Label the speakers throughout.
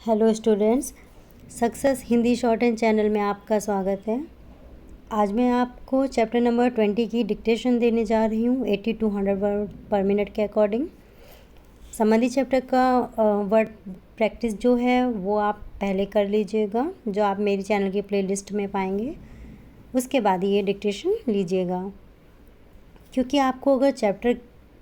Speaker 1: Hello students, success Hindi short and channel में आपका स्वागत है। आज मैं आपको चैप्टर नंबर 20 की डिक्टेशन देने जा रही हूँ 80 to 100 वर्ड पर मिनट के अकॉर्डिंग। संबंधित चैप्टर का वर्ड प्रैक्टिस जो है वो आप पहले कर लीजिएगा, जो आप मेरी चैनल की प्लेलिस्ट में पाएंगे। उसके बाद ये डिक्टेशन लीजिएगा, क्योंकि आपको अगर चैप्टर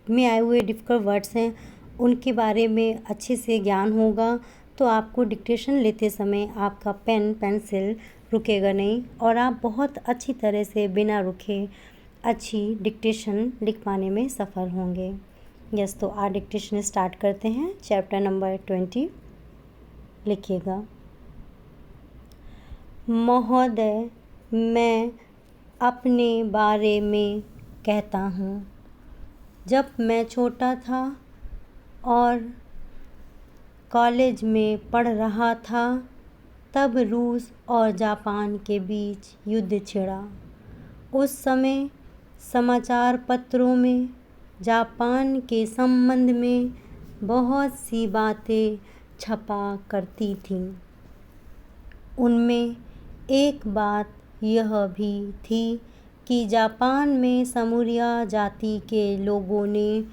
Speaker 1: में आए हुए डिफ़िकल्ट वर्ड्स हैं उनके बारे में अच्छे से ज्ञान होगा तो आपको डिक्टेशन लेते समय आपका पेंसिल रुकेगा नहीं और आप बहुत अच्छी तरह से बिना रुके अच्छी डिक्टेशन लिख पाने में सफल होंगे। यस, तो आज डिक्टेशन स्टार्ट करते हैं। चैप्टर नंबर 20 लिखिएगा। महोदय, मैं अपने बारे में कहता हूँ। जब मैं छोटा था और कॉलेज में पढ़ रहा था तब रूस और जापान के बीच युद्ध छिड़ा। उस समय समाचार पत्रों में जापान के संबंध में बहुत सी बातें छपा करती थीं। उनमें एक बात यह भी थी कि जापान में समूरिया जाति के लोगों ने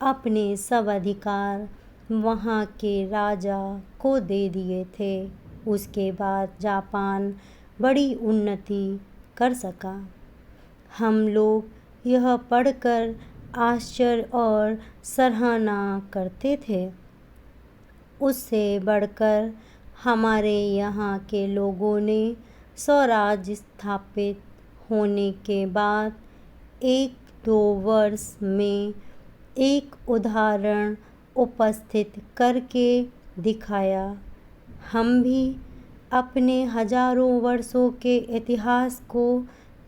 Speaker 1: अपने सब अधिकार वहाँ के राजा को दे दिए थे। उसके बाद जापान बड़ी उन्नति कर सका। हम लोग यह पढ़कर आश्चर्य और सराहना करते थे। उससे बढ़कर हमारे यहाँ के लोगों ने स्वराज्य स्थापित होने के बाद 1-2 वर्ष में एक उदाहरण उपस्थित करके दिखाया। हम भी अपने हजारों वर्षों के इतिहास को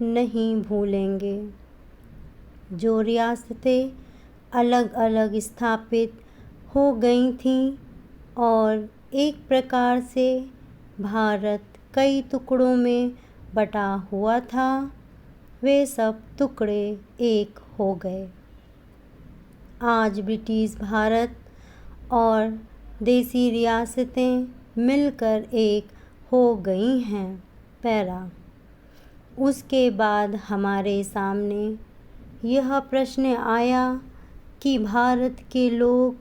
Speaker 1: नहीं भूलेंगे। जो रियासतें अलग अलग स्थापित हो गई थीं और एक प्रकार से भारत कई टुकड़ों में बटा हुआ था, वे सब टुकड़े एक हो गए। आज ब्रिटिश भारत और देसी रियासतें मिलकर एक हो गई हैं। पैरा। उसके बाद हमारे सामने यह प्रश्न आया कि भारत के लोग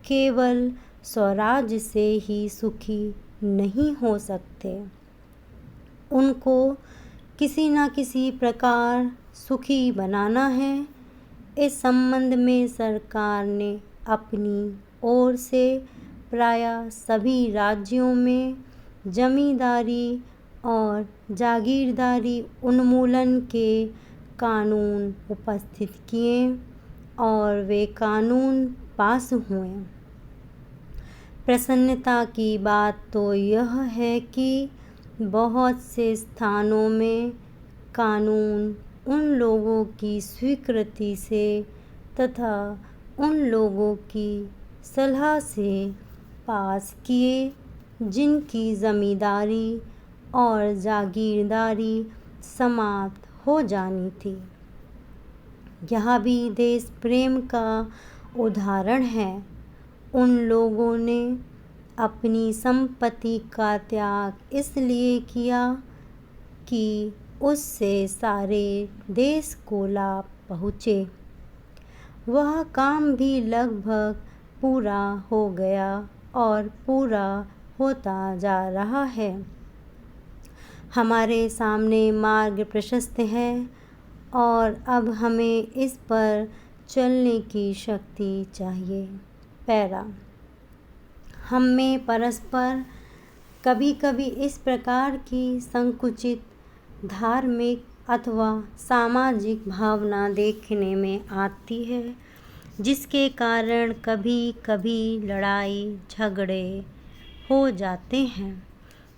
Speaker 1: केवल स्वराज्य से ही सुखी नहीं हो सकते, उनको किसी न किसी प्रकार सुखी बनाना है। इस संबंध में सरकार ने अपनी ओर से प्रायः सभी राज्यों में जमींदारी और जागीरदारी उन्मूलन के कानून उपस्थित किए और वे कानून पास हुए। प्रसन्नता की बात तो यह है कि बहुत से स्थानों में कानून उन लोगों की स्वीकृति से तथा उन लोगों की सलाह से पास किए जिनकी जमींदारी और जागीरदारी समाप्त हो जानी थी। यह भी देश प्रेम का उदाहरण है। उन लोगों ने अपनी संपत्ति का त्याग इसलिए किया कि उससे सारे देश को लाभ पहुँचे। वह काम भी लगभग पूरा हो गया और पूरा होता जा रहा है। हमारे सामने मार्ग प्रशस्त है और अब हमें इस पर चलने की शक्ति चाहिए। पैरा। हम में परस्पर कभी कभी इस प्रकार की संकुचित धार्मिक अथवा सामाजिक भावना देखने में आती है, जिसके कारण कभी कभी लड़ाई झगड़े हो जाते हैं।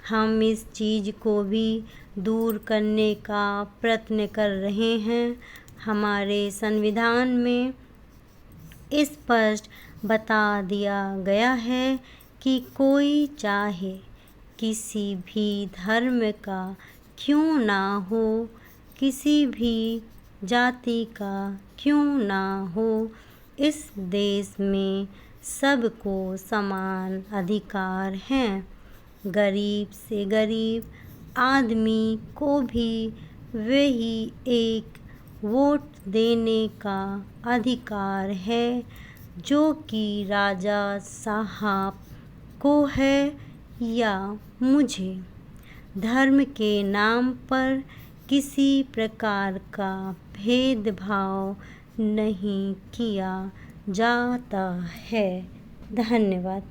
Speaker 1: हम इस चीज़ को भी दूर करने का प्रयत्न कर रहे हैं। हमारे संविधान में स्पष्ट बता दिया गया है कि कोई चाहे किसी भी धर्म का क्यों ना हो, किसी भी जाति का क्यों ना हो, इस देश में सबको समान अधिकार हैं। गरीब से गरीब आदमी को भी वही एक वोट देने का अधिकार है जो कि राजा साहब को है या मुझे। धर्म के नाम पर किसी प्रकार का भेदभाव नहीं किया जाता है। धन्यवाद।